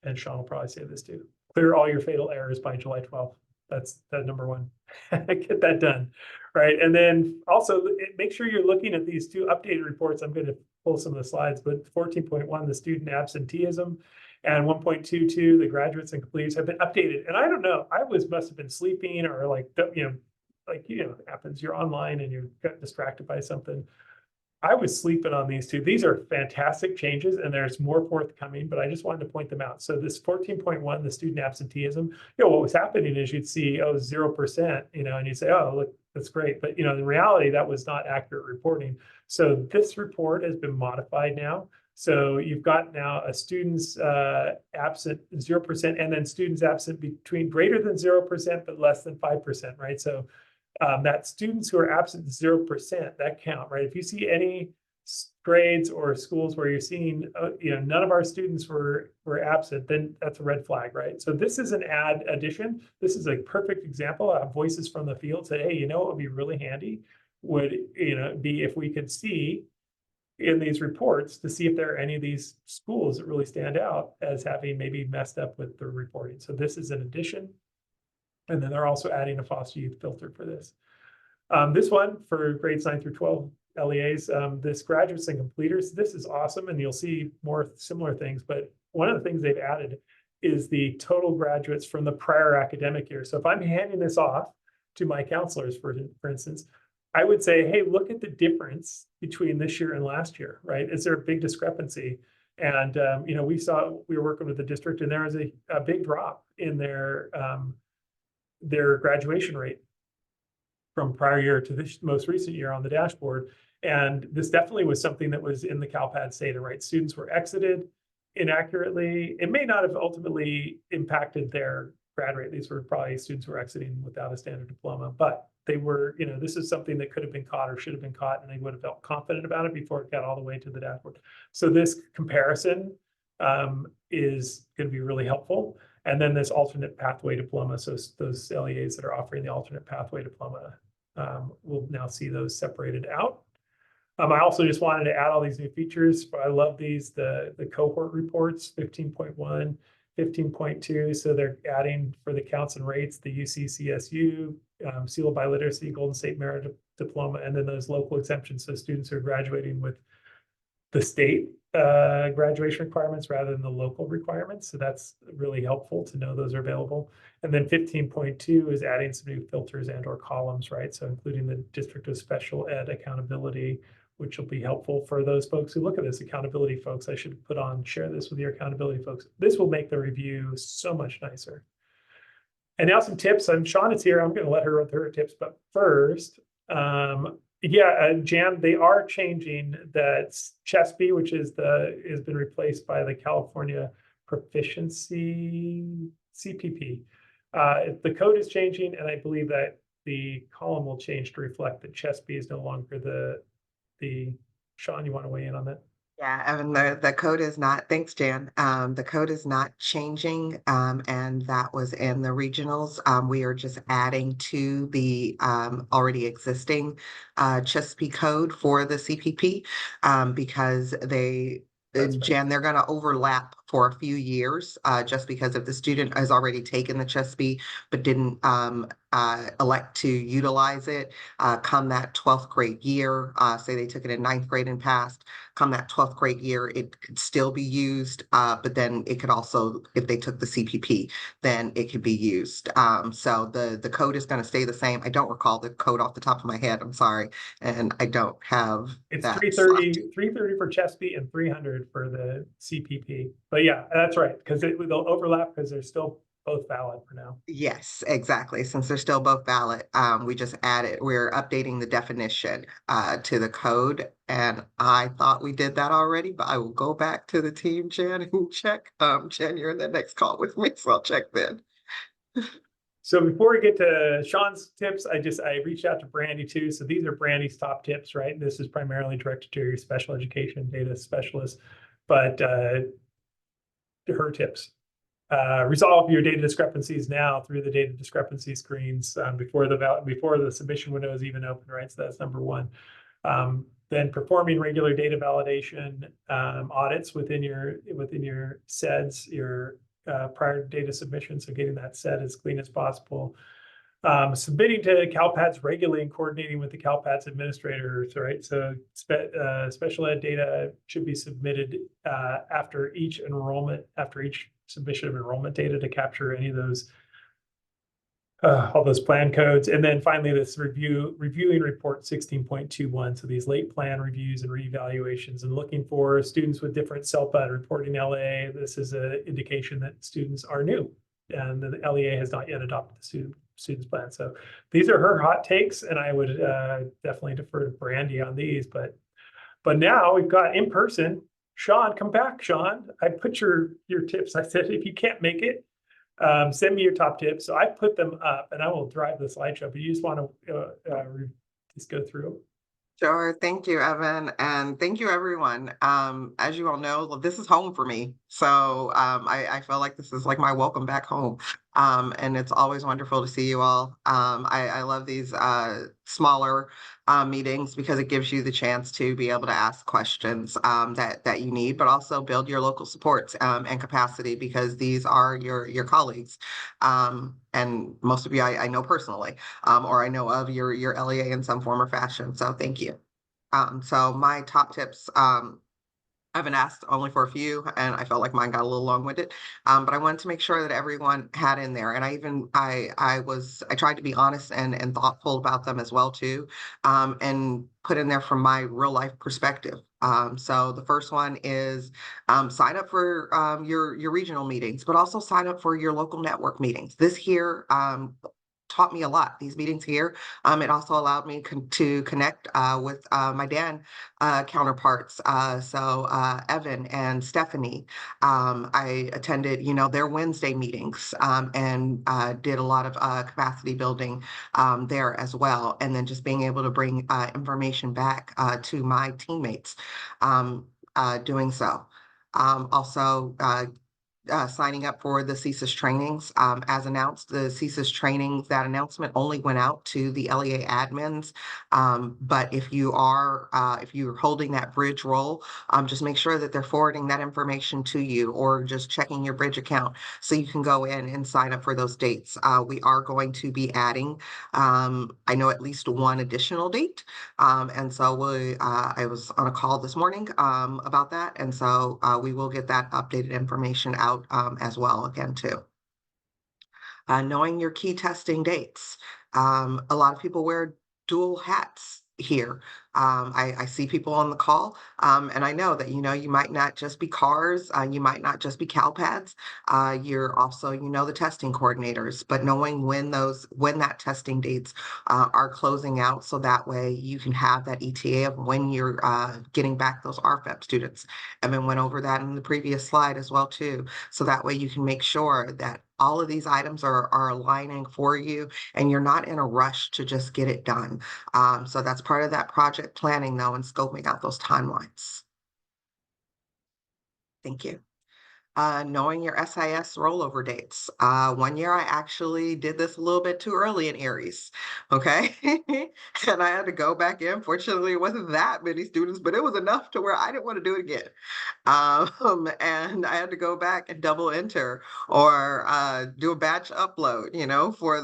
And Sean will probably say this too. Clear all your fatal errors by July 12th. That's that number 1. Get that done, right? And then also make sure you're looking at these 2 updated reports. I'm going to pull some of the slides, but 14.1, the student absenteeism. And 1.22, the graduates and completers have been updated. And I don't know, must have been sleeping or like, it happens, you're online and you got distracted by something. I was sleeping on these two. These are fantastic changes, and there's more forthcoming, but I just wanted to point them out. So this 14.1, the student absenteeism, what was happening is you'd see, 0%, and you'd say, oh, look, that's great. But, in reality, that was not accurate reporting. So this report has been modified now. So you've got now a students absent 0%, and then students absent between greater than 0%, but less than 5%, right? So that students who are absent 0%, that count, right? If you see any grades or schools where you're seeing, none of our students were absent, then that's a red flag, right? So this is an addition. This is a perfect example of voices from the field say, hey, what would be really handy would, be if we could see in these reports to see if there are any of these schools that really stand out as having maybe messed up with the reporting. So this is an addition. And then they're also adding a foster youth filter for this. This one for grades 9 through 12 LEAs, this graduates and completers, this is awesome. And you'll see more similar things. But one of the things they've added is the total graduates from the prior academic year. So if I'm handing this off to my counselors, for instance, I would say, hey, look at the difference between this year and last year, right? Is there a big discrepancy? And, we were working with the district, and there was a big drop in their graduation rate from prior year to this most recent year on the dashboard. And this definitely was something that was in the CALPADS data, right? Students were exited inaccurately. It may not have ultimately impacted their grad rate. These were probably students who were exiting without a standard diploma, but they were, this is something that could have been caught or should have been caught, and they would have felt confident about it before it got all the way to the dashboard. So this comparison is going to be really helpful. And then this alternate pathway diploma. So those LEAs that are offering the alternate pathway diploma, we'll now see those separated out. I also just wanted to add all these new features. I love these, the cohort reports, 15.1, 15.2. So they're adding for the counts and rates, the UC-CSU, sealed by literacy, Golden State Merit Diploma, and then those local exemptions. So students who are graduating with the state graduation requirements rather than the local requirements. So that's really helpful to know those are available. And then 15.2 is adding some new filters and or columns, right? So including the District of Special Ed accountability, which will be helpful for those folks who look at this. Accountability folks, I should share this with your accountability folks. This will make the review so much nicer. And now some tips. Sean is here. I'm going to let her run through her tips. But first, Jan, they are changing that CHESP, which has been replaced by the California Proficiency CPP. The code is changing, and I believe that the column will change to reflect that CHESP is no longer the. Sean, you want to weigh in on that? Yeah, Evan, the code is not, thanks, Jan. The code is not changing, and that was in the regionals. We are just adding to the already existing CHESP code for the CPP because Jan, they're going to overlap for a few years just because if the student has already taken the CHESP but didn't elect to utilize it, come that 12th grade year, say they took it in 9th grade and passed, come that 12th grade year, it could still be used, but then it could also, if they took the CPP, then it could be used. So the code is going to stay the same. I don't recall the code off the top of my head. I'm sorry. And I don't have it's that 330 for CHESP and 300 for the CPP. But yeah, that's right, because they'll overlap because they're still both valid for now. Yes, exactly. Since they're still both valid, we just added, we're updating the definition to the code. And I thought we did that already, but I will go back to the team, Jan, and check. Jan, you're in the next call with me, so I'll check then. So before we get to Sean's tips, I reached out to Brandy too. So these are Brandy's top tips, right? This is primarily directed to your special education data specialist, but her tips. Resolve your data discrepancies now through the data discrepancy screens before the submission window is even open, right? So that's number one. Then performing regular data validation audits within your SEDS, your prior data submission. So getting that set as clean as possible. Submitting to CALPADS regularly and coordinating with the CALPADS administrators, right? So special ed data should be submitted after each enrollment, after each submission of enrollment data to capture any of those all those plan codes. And then finally, this reviewing report 16.21. So these late plan reviews and reevaluations and looking for students with different CELPA and reporting LA. This is an indication that students are new and the LEA has not yet adopted the students plan. So these are her hot takes, and I would definitely defer to Brandy on these. But now we've got in person. Sean, come back, Sean. I put your tips. I said, if you can't make it, send me your top tips. So I put them up and I will drive the slideshow, but you just want to just go through. Sure. Thank you, Evan. And thank you, everyone. As you all know, this is home for me. So I feel like this is like my welcome back home. And it's always wonderful to see you all. I love these smaller meetings because it gives you the chance to be able to ask questions that you need, but also build your local supports and capacity because these are your colleagues. And most of you I know personally, or I know of your LEA in some form or fashion. So thank you. So my top tips, I've been asked only for a few, and I felt like mine got a little long-winded. But I wanted to make sure that everyone had in there, and I tried to be honest and thoughtful about them as well too, and put in there from my real life perspective. So the first one is sign up for your regional meetings, but also sign up for your local network meetings. This here taught me a lot. These meetings here, it also allowed me to connect with my Dan counterparts. So Evan and Stephanie, I attended, their Wednesday meetings and did a lot of capacity building there as well. And then just being able to bring information back to my teammates doing so. Also, signing up for the CSIS trainings. As announced, the CSIS trainings, that announcement only went out to the LEA admins. But if you're holding that bridge role, just make sure that they're forwarding that information to you or just checking your bridge account so you can go in and sign up for those dates. We are going to be adding, I know at least one additional date. And so I was on a call this morning about that. And so we will get that updated information out as well again too. Knowing your key testing dates. A lot of people wear dual hats here. I see people on the call, and I know that, you might not just be CARs, you might not just be CALPADS, you're also, the testing coordinators, but knowing when that testing dates are closing out, so that way you can have that ETA of when you're getting back those RFEP students. Evan went over that in the previous slide as well too, so that way you can make sure that all of these items are aligning for you and you're not in a rush to just get it done. So that's part of that project planning though and scoping out those timelines. Thank you. Knowing your SIS rollover dates. One year I actually did this a little bit too early in Aries, okay? And I had to go back in. Fortunately, it wasn't that many students, but it was enough to where I didn't want to do it again. And I had to go back and double enter or do a batch upload, for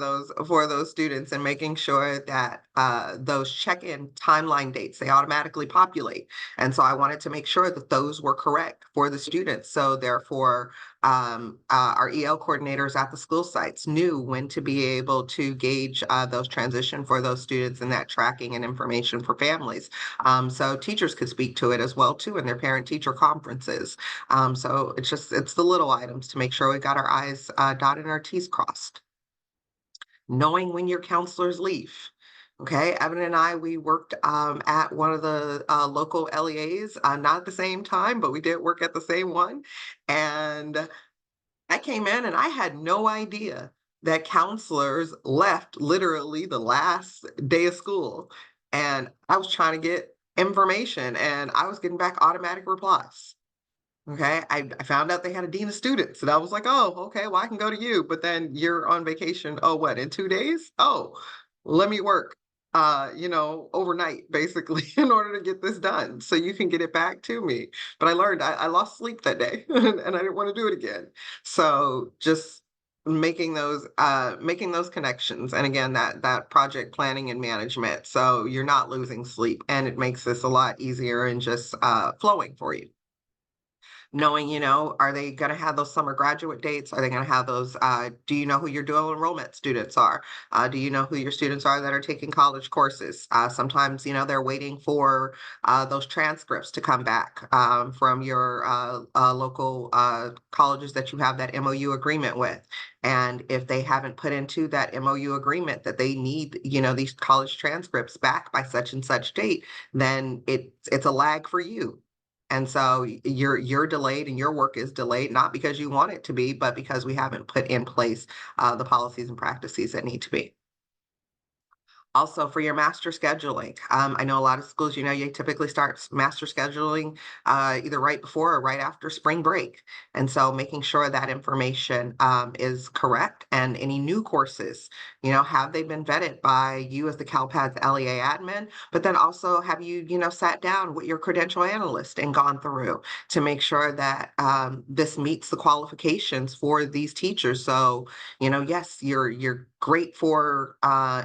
those students and making sure that those check-in timeline dates, they automatically populate. And so I wanted to make sure that those were correct for the students. So therefore, our EL coordinators at the school sites knew when to be able to gauge those transition for those students and that tracking and information for families. So teachers could speak to it as well too in their parent-teacher conferences. So it's the little items to make sure we got our I's dotted and our T's crossed. Knowing when your counselors leave. Okay, Evan and I, we worked at one of the local LEAs, not at the same time, but we did work at the same one. And I came in and I had no idea that counselors left literally the last day of school. And I was trying to get information and I was getting back automatic replies. Okay, I found out they had a dean of students and I was like, oh, okay, well, I can go to you, but then you're on vacation. Oh, what, in 2 days? Oh, let me work, overnight basically in order to get this done so you can get it back to me. But I learned I lost sleep that day and I didn't want to do it again. So just making those connections, and again, that project planning and management, so you're not losing sleep, and it makes this a lot easier and just flowing for you. Knowing, are they going to have those summer graduate dates? Are they going to have those? Do you know who your dual enrollment students are? Do you know who your students are that are taking college courses? Sometimes, they're waiting for those transcripts to come back from your local colleges that you have that MOU agreement with. And if they haven't put into that MOU agreement that they need, these college transcripts back by such and such date, then it's a lag for you. And so you're delayed and your work is delayed, not because you want it to be, but because we haven't put in place the policies and practices that need to be. Also, for your master scheduling, I know a lot of schools, you typically start master scheduling either right before or right after spring break. And so making sure that information is correct, and any new courses, have they been vetted by you as the CalPADS LEA admin, but then also have you, sat down with your credential analyst and gone through to make sure that this meets the qualifications for these teachers. So, yes, you're great for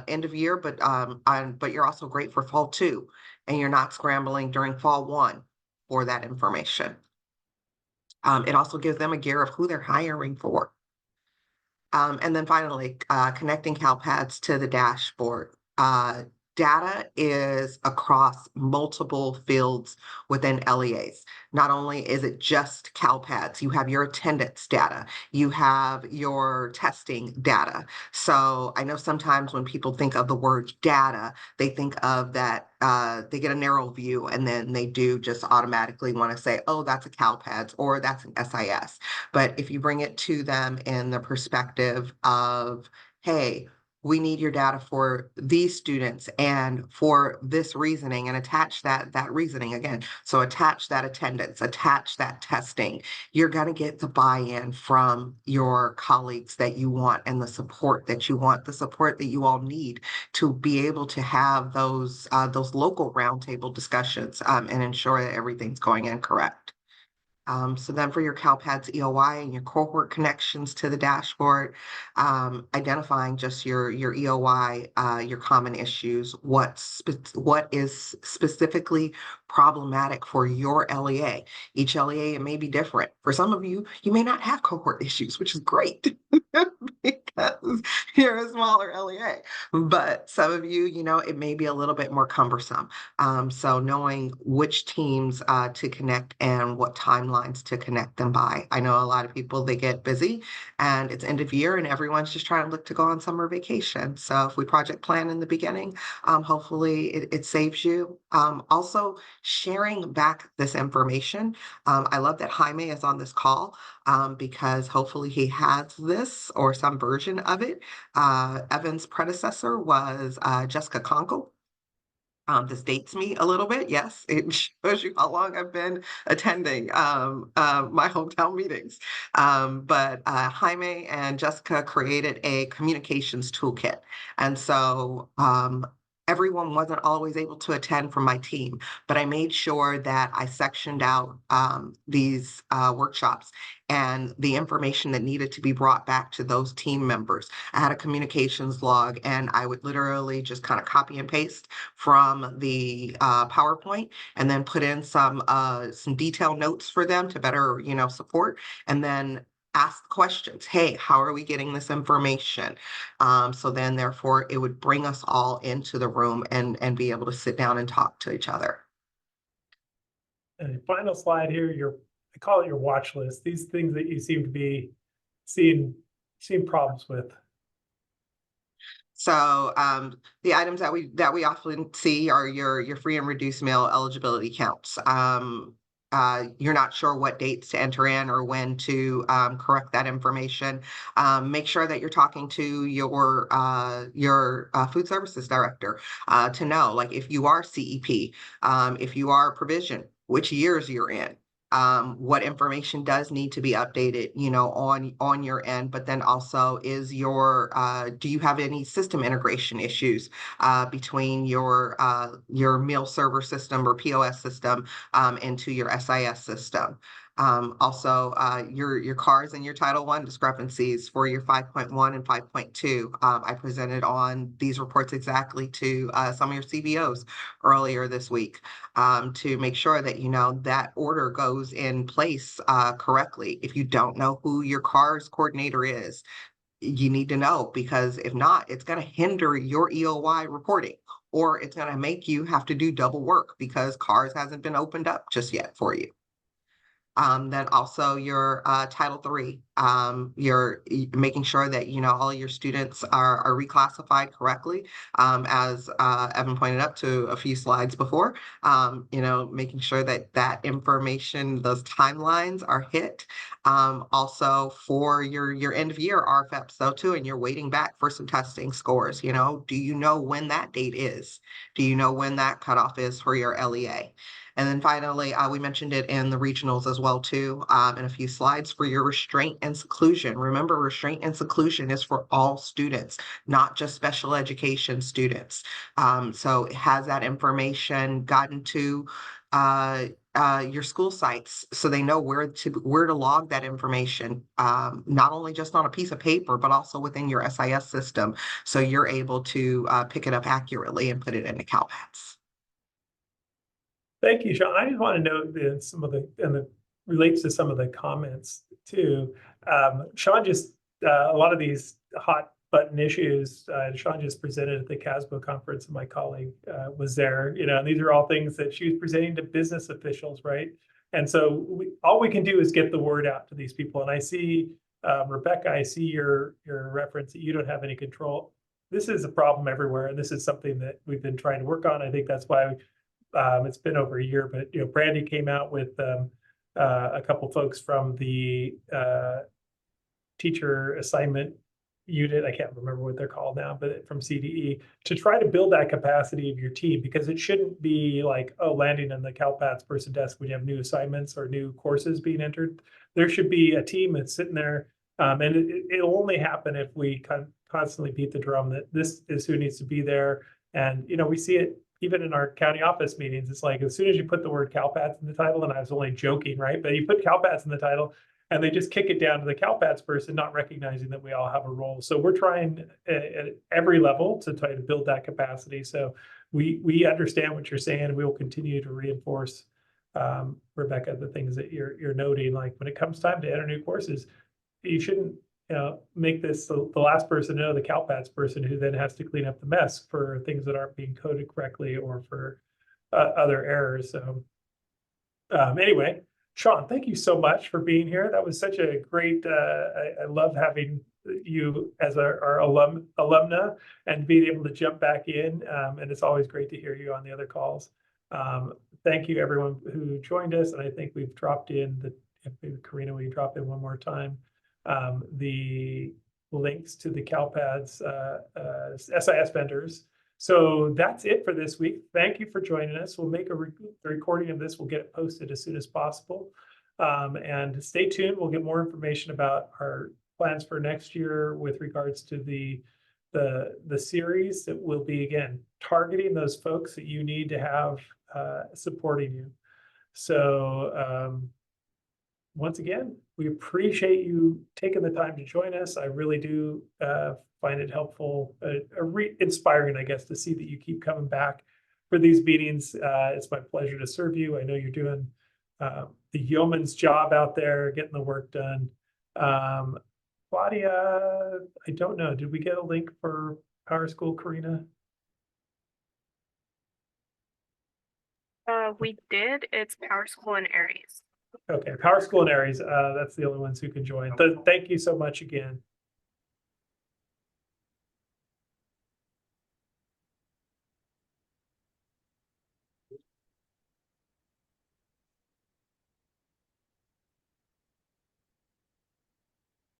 end of year, but you're also great for fall two, and you're not scrambling during fall one for that information. It also gives them a gear of who they're hiring for. And then finally, connecting CalPADS to the dashboard. Data is across multiple fields within LEAs. Not only is it just CalPADS, you have your attendance data, you have your testing data. So I know sometimes when people think of the word data, they think of that, they get a narrow view, and then they do just automatically want to say, oh, that's a CalPADS or that's an SIS. But if you bring it to them in the perspective of, hey, we need your data for these students and for this reasoning, and attach that reasoning again. So attach that attendance, attach that testing. You're going to get the buy-in from your colleagues that you want, and the support that you want, the support that you all need to be able to have those local roundtable discussions and ensure that everything's going in correct. So then for your CalPADS EOY and your cohort connections to the dashboard, identifying just your EOY, your common issues, what is specifically problematic for your LEA. Each LEA, it may be different. For some of you, you may not have cohort issues, which is great because you're a smaller LEA. But some of you, it may be a little bit more cumbersome. So knowing which teams to connect and what timelines to connect them by. I know a lot of people, they get busy and it's end of year and everyone's just trying to look to go on summer vacation. So if we project plan in the beginning, hopefully it saves you. Also sharing back this information. I love that Jaime is on this call because hopefully he has this or some version of it. Evan's predecessor was Jessica Conkle. This dates me a little bit. Yes, it shows you how long I've been attending my hometown meetings. But Jaime and Jessica created a communications toolkit. And so everyone wasn't always able to attend from my team, but I made sure that I sectioned out these workshops and the information that needed to be brought back to those team members. I had a communications log, and I would literally just kind of copy and paste from the PowerPoint, and then put in some detailed notes for them to better, support, and then ask questions. Hey, how are we getting this information? So then therefore it would bring us all into the room and be able to sit down and talk to each other. And the final slide here, I call it your watch list. These things that you seem to be seeing problems with. So the items that we often see are your free and reduced meal eligibility counts. You're not sure what dates to enter in or when to correct that information. Make sure that you're talking to your food services director to know, like, if you are CEP, if you are provision, which years you're in. What information does need to be updated, on your end, but then also do you have any system integration issues between your meal server system or POS system into your SIS system? Also, your cars and your Title I discrepancies for your 5.1 and 5.2. I presented on these reports exactly to some of your CBOs earlier this week to make sure that you know that order goes in place correctly. If you don't know who your cars coordinator is, you need to know, because if not, it's going to hinder your EOY reporting, or it's going to make you have to do double work because cars hasn't been opened up just yet for you. Then also your Title III, you're making sure that you know all your students are reclassified correctly, as Evan pointed up to a few slides before. You know, making sure that that information, those timelines are hit. Also for your end of year RFEPs though too, and you're waiting back for some testing scores. You know, do you know when that date is? Do you know when that cutoff is for your LEA? And then finally, we mentioned it in the regionals as well too, in a few slides for your restraint and seclusion. Remember, restraint and seclusion is for all students, not just special education students. So has that information gotten to your school sites so they know where to log that information, not only just on a piece of paper, but also within your SIS system, so you're able to pick it up accurately and put it into CALPADS. Thank you, Sean. I just want to note that some of the, and it relates to some of the comments too. Sean just, a lot of these hot button issues, Sean just presented at the CASBO conference, and my colleague was there, you know, and these are all things that she was presenting to business officials, right? And so all we can do is get the word out to these people. And I see, Rebecca, I see your reference that you don't have any control. This is a problem everywhere, and this is something that we've been trying to work on. I think that's why it's been over a year, but you know, Brandy came out with a couple folks from the teacher assignment unit. I can't remember what they're called now, but from CDE, to try to build that capacity of your team, because it shouldn't be like, oh, landing on the CalPADS person desk when you have new assignments or new courses being entered. There should be a team that's sitting there, and it'll only happen if we constantly beat the drum that this is who needs to be there. And you know, we see it even in our county office meetings. It's like, as soon as you put the word CalPADS in the title, and I was only joking, right? But you put CalPADS in the title and they just kick it down to the CalPADS person, not recognizing that we all have a role. So we're trying at every level to try to build that capacity. So we understand what you're saying, and we will continue to reinforce, Rebecca, the things that you're noting. Like when it comes time to enter new courses, you shouldn't, you know, make this the last person to know, the CalPADS person who then has to clean up the mess for things that aren't being coded correctly or for other errors. So anyway, Sean, thank you so much for being here. That was such a great, I love having you as our alumna and being able to jump back in. And it's always great to hear you on the other calls. Thank you everyone who joined us. And I think we've dropped in Karina, will you drop in one more time? The links to the CalPADS SIS vendors. So that's it for this week. Thank you for joining us. We'll make a recording of this. We'll get it posted as soon as possible. And stay tuned. We'll get more information about our plans for next year with regards to the series that will be, again, targeting those folks that you need to have supporting you. So once again, we appreciate you taking the time to join us. I really do find it helpful, inspiring, I guess, to see that you keep coming back for these meetings. It's my pleasure to serve you. I know you're doing the yeoman's job out there, getting the work done. Claudia, I don't know. Did we get a link for Power School, Karina? We did. It's Power School in Aries. Okay, Power School and Aries. That's the only ones who can join. Thank you so much again.